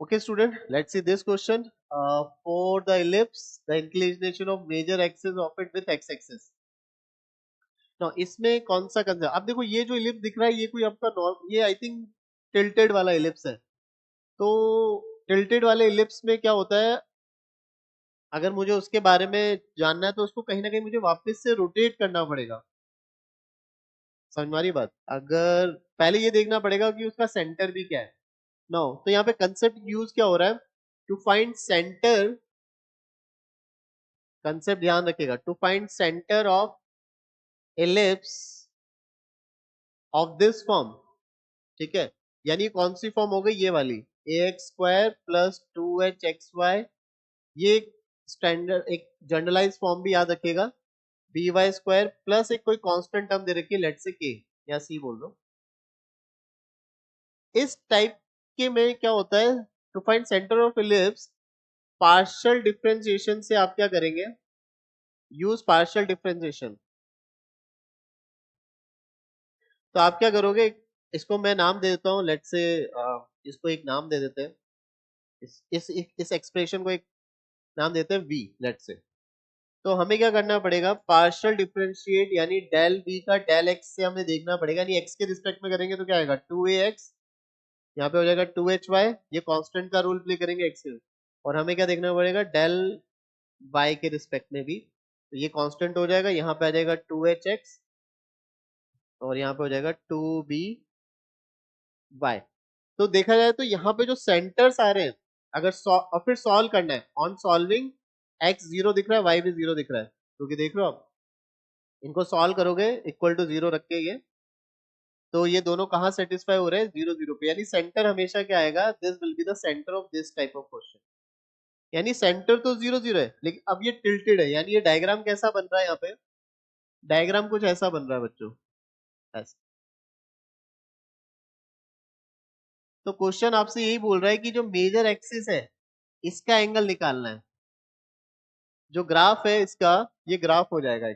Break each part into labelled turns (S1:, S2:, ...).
S1: Okay, student, let's see this question. For the ellipse, the inclination of major axis of it with x-axis. Now, इसमें कौन सा concept? अब देखो ये जो इलिप्स दिख रहा है ये कोई आपका नॉर्म, ये आई थिंक टिल्टेड वाला इलिप्स है। तो टिल्टेड वाले इलिप्स में क्या होता है, अगर मुझे उसके बारे में जानना है तो उसको कहीं ना कहीं मुझे वापस से रोटेट करना पड़ेगा। समझ में आ रही बात? अगर पहले ये देखना पड़ेगा कि उसका सेंटर भी क्या है। नो, तो यहाँ पे कंसेप्ट यूज क्या हो रहा है? टू फाइंड सेंटर, कंसेप्ट ध्यान रखिएगा, to find centre of ellipse of this form. ठीक है, यानी कौन सी फॉर्म हो गई? ये वाली ax² प्लस 2hxy। ये स्टैंडर्ड एक जनरलाइज फॉर्म भी याद रखिएगा। by² प्लस एक कोई कांस्टेंट टर्म दे रखी है, लेट से k या c बोल दो। इस टाइप के में क्या होता है? To find centre of ellipse, partial differentiation से आप क्या करेंगे? Use partial differentiation. तो आप क्या करोगे? इसको मैं नाम दे देता हूँ, लेट से इसको एक नाम दे देते हैं। इस एक्सप्रेशन को एक नाम देते हैं v, लेट से। तो हमें क्या करना पड़ेगा? पार्शियल डिफरेंशिएट, यानी डेल v का डेल x से हमें देखना पड़ेगा। यानी x के रिस्पेक्ट में करेंगे तो क्या आएगा? 2ax, यहाँ पे हो जाएगा 2hy। ये कांस्टेंट का रोल प्ले करेंगे x के। और हमें क्या देखना पड़ेगा? डेल y के रिस्पेक्ट में भी। तो ये कांस्टेंट हो जाएगा, यहाँ पे आ जाएगा 2hx और यहाँ पे हो जाएगा 2by। तो देखा जाए तो यहाँ पे जो सेंटर्स आ रहे हैं, अगर और फिर सॉल्व करना है, ऑन सॉल्विंग x 0 दिख रहा है, y भी 0 दिख रहा है, क्योंकि देख रहे हो आप, इनको सॉल्व करोगे इक्वल टू 0 रख के ये, तो ये दोनों कहाँ सेटिस्फाई हो रहे हैं? 0 0 पे। यानी सेंटर हमेशा क्या आएगा? This will be the centre of this type of question. यानी सेंटर तो 0 0 है, लेकिन अब ये टिल्टेड है। यानी ये डायग्राम कैसा बन रहा है? यहाँ पे डायग्राम कुछ ऐसा बन रहा है बच्चों, ऐसा। तो क्वेश्चन आपसे यही बोल रहा है कि जो मेजर एक्सिस है इसका एंगल निकालना है। जो ग्राफ है इसका, ये ग्राफ हो जाएगा।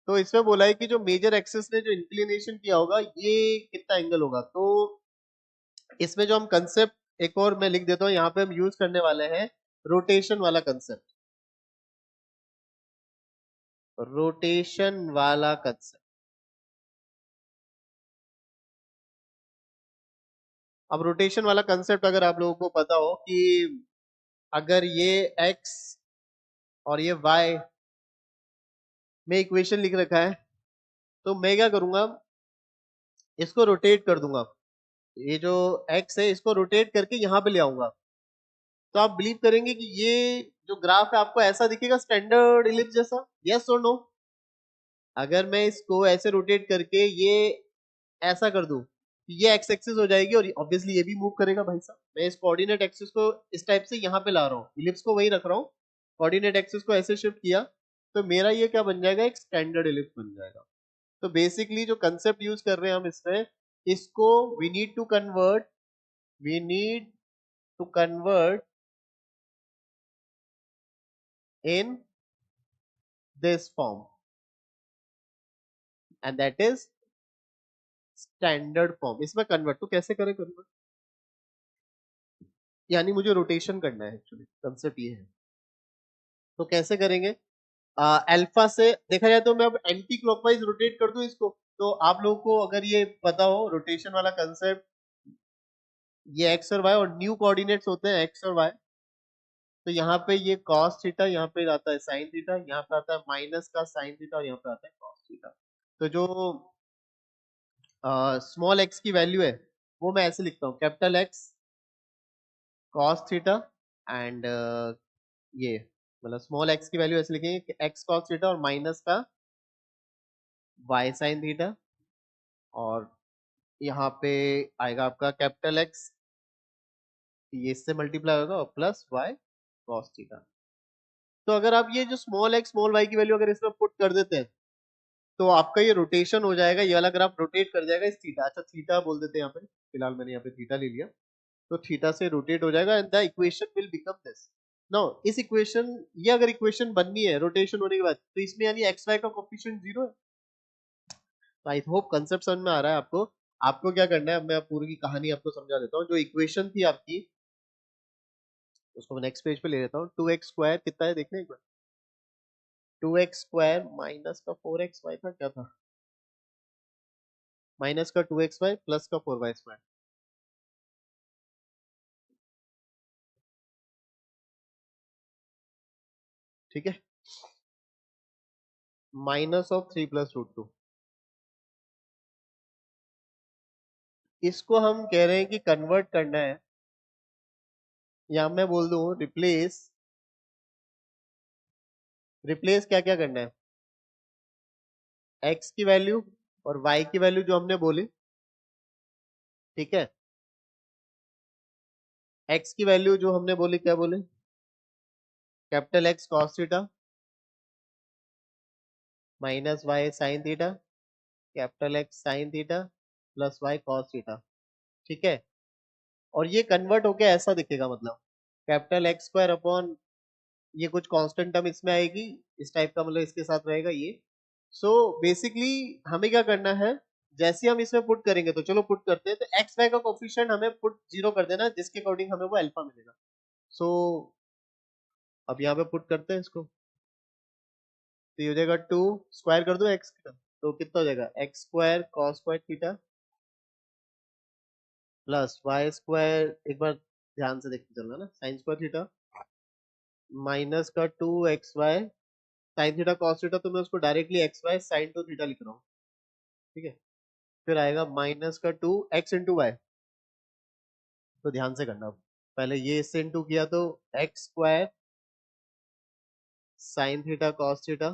S1: तो इसमें बोला है कि जो मेजर एक्सिस ने जो इंक्लिनेशन किया होगा ये कितना एंगल होगा। तो इसमें जो हम कंसेप्ट, एक और मैं लिख देता हूँ, यहाँ पे हम यूज करने वाले हैं रोटेशन वाला कंसेप्ट। रोटेशन वाला कंसेप्ट। अब रोटेशन वाला कंसेप्ट अगर आप लोगों को पता हो कि अगर ये x और ये y में इक्वेशन लिख रखा है, तो मैं क्या करूंगा? इसको रोटेट कर दूंगा। ये जो x है इसको रोटेट करके यहाँ पे ले आऊंगा। तो आप बिलीव करेंगे कि ये जो ग्राफ है आपको ऐसा दिखेगा, स्टैंडर्ड इलिप्स जैसा? यस और नो? अगर मैं इसको ऐसे रोटेट करके ये ऐसा कर दूं, ये एक्स एक्सिस हो जाएगी और ऑब्वियसली ये भी मूव करेगा भाई साहब। मैं इस कोऑर्डिनेट एक्सिस को इस टाइप से यहाँ पे ला रहा हूँ, इलिप्स को वही रख रहा हूँ, कोऑर्डिनेट एक्सिस को ऐसे शिफ्ट किया, तो मेरा ये क्या बन जाएगा? एक स्टैंडर्ड इलिप्स बन जाएगा। तो बेसिकली जो कंसेप्ट यूज कर रहे हैं हम इसमें, इसको we need to convert, we need to convert in this form, and that is standard form. इसमें कन्वर्ट तो कैसे करें? कन्वर्ट यानी मुझे रोटेशन करना है, एक्चुअली कंसेप्ट ये है। तो कैसे करेंगे? अल्फा से देखा जाए तो मैं अब एंटी क्लॉकवाइज रोटेट कर दूं इसको। तो आप लोगों को अगर ये पता हो रोटेशन वाला कंसेप्ट, ये एक्स और वाई और न्यू कोऑर्डिनेट्स होते हैं एक्स और वाई। तो यहाँ पे ये cos थीटा, यहाँ पे आता है sin थीटा, यहाँ पे आता है माइनस का sin थीटा और यहाँ पे आता है cos थीटा। तो जो स्मॉल एक्स की वैल्यू है वो मैं ऐसे लिखता हूँ, capital x cos theta and ये मतलब स्मॉल एक्स की वैल्यू ऐसे लिखेंगे एक्स cos थीटा और माइनस का y sin थीटा, और यहाँ पे आएगा आपका कैपिटल एक्स, ये इससे मल्टीप्लाई होगा और प्लस y cos थीटा। तो अगर आप ये जो स्मॉल एक्स स्मॉल y की वैल्यू अगर इसमें पुट कर देते हैं तो आपका ये रोटेशन हो जाएगा, ये वाला ग्राफ रोटेट कर जाएगा इस थीटा, अच्छा थीटा बोल देते हैं यहाँ पे, फिलहाल मैंने यहाँ पे थीटा ले लिया। तो थीटा से रोटेट हो जाएगा and the equation will become this. Now इस इक्वेशन, ये अगर इक्वेशन बननी है रोटेशन होने के बाद, तो इसमें यानी एक्स वाई का कोफिशिएंट 0 है। तो आई होप कंसेप्ट समझ में आ रहा है आपको। आपको क्या करना है, अब मैं पूरी की कहानी आपको समझा देता हूँ। जो इक्वेशन थी आपकी, उसको मैं नेक्स्ट पेज पे ले लेता हूँ। 2x² कितना है देखने एक बार। 2x² माइनस का 4xy था, क्या था, माइनस का 2xy प्लस का 4y²। ठीक है, माइनस ऑफ 3 + √2। इसको हम कह रहे हैं कि कन्वर्ट करना है, या मैं बोल दूं रिप्लेस। रिप्लेस क्या क्या करना है, x की वैल्यू और y की वैल्यू जो हमने बोली, ठीक है। x की वैल्यू जो हमने बोली, क्या बोले, capital X cos theta minus y sin theta, capital X sin theta plus y cos theta. ठीक है, और ये कन्वर्ट होके ऐसा दिखेगा, मतलब कैपिटल X² अपॉन ये कुछ कांस्टेंट टर्म इसमें आएगी इस टाइप का, मतलब इसके साथ रहेगा ये। सो बेसिकली हमें क्या करना है, जैसे हम इसमें पुट करेंगे, तो चलो पुट करते हैं। तो एक्स वाई का कोफिशिएंट हमें पुट 0 कर देना, जिसके अकॉर्डिंग हमें वो अल्फा मिलेगा। सो अब यहाँ पे पुट करते हैं इसको, तो ये हो जाएगा 2 स्क्वायर कर दो एक्स का, तो कितना हो जाएगा, x² cos square theta plus y², एक बार ध्यान से देखते चलना ना, sin स्क्वायर थीटा माइनस का 2xy sin theta cos theta, तो मैं उसको डायरेक्टली xy sin 2 थीटा लिख रहा हूँ। ठीक है, फिर आएगा माइनस का 2x इंटू वाई। तो ध्यान से करना, पहले ये इससे इंटू किया तो x² sin theta cos theta,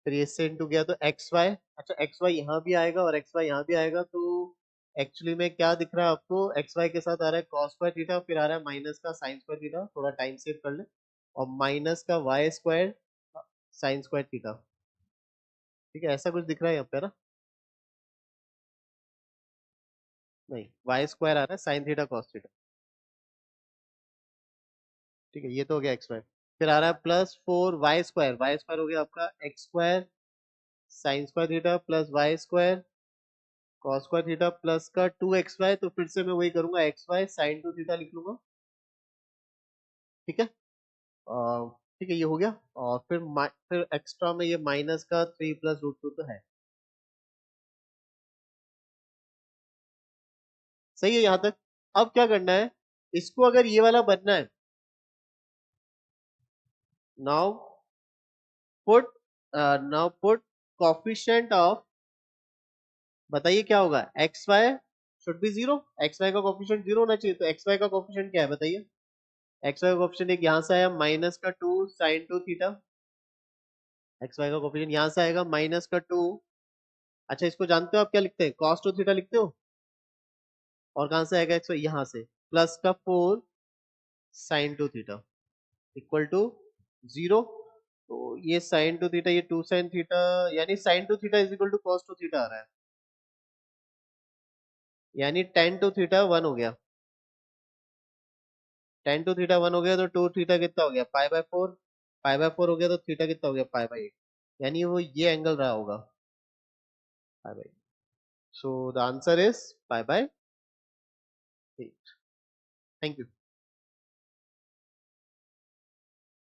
S1: फिर ये इससे इंटू किया तो xy। अच्छा xy यहाँ भी आएगा और xy यहाँ भी आएगा, तो एक्चुअली में क्या दिख रहा है आपको, xy के साथ आ रहा है cos स्क्वायर थीटा, फिर आ रहा है माइनस का sin स्क्वायर थीटा, थोड़ा टाइम सेव कर ले, और माइनस का y² sin स्क्वायर थीटा। ठीक है, ऐसा कुछ दिख रहा है यहाँ पे ना, नहीं y² आ रहा है sin थीटा cos थीटा। ठीक है, ये तो हो गया xy। फिर आ रहा है +4 y², y² हो गया आपका x² sin square theta plus y² cos square theta plus का 2xy, तो फिर से मैं वही करूंगा, xy sin 2 थीटा लिख लूंगा। ठीक है, ठीक है, ये हो गया। और फिर एक्स्ट्रा में ये माइनस का 3 + √2 तो है। सही है यहाँ तक। अब क्या करना है, इसको अगर ये वाला बनना है, नाउ पुट कोफिशिएंट ऑफ, बताइए क्या होगा, X Y should be 0, X Y का कोफिशिएंट 0 होना चाहिए। तो एक्स वाई का कोफिशिएंट क्या है बताइए, एक्स वाई का कोफिशिएंट एक यहाँ से आया माइनस का 2 sin 2 थीटा, एक्स वाई का कोफिशिएंट यहाँ से आएगा माइनस का 2। अच्छा, इसको जानते हो आप क्या लिखते हैं, cos 2 थीटा लिखते हो, और कहां से आएगा एक्स वाई, यहाँ से, प्लस का 4 sin 2 थीटा इक्वल टू 0। तो ये sin 2 थीटा, ये 2 sin थीटा, यानी sin 2 theta is equal to cos 2 theta आ रहा है, यानी tan 2 थीटा 1 हो गया। tan 2 थीटा 1 हो गया, तो 2 थीटा कितना हो गया, π/4, π/4 हो गया, तो थीटा कितना हो गया, π/8, यानी वो ये एंगल रहा होगा, π/8। So the answer is π/8। Thank you.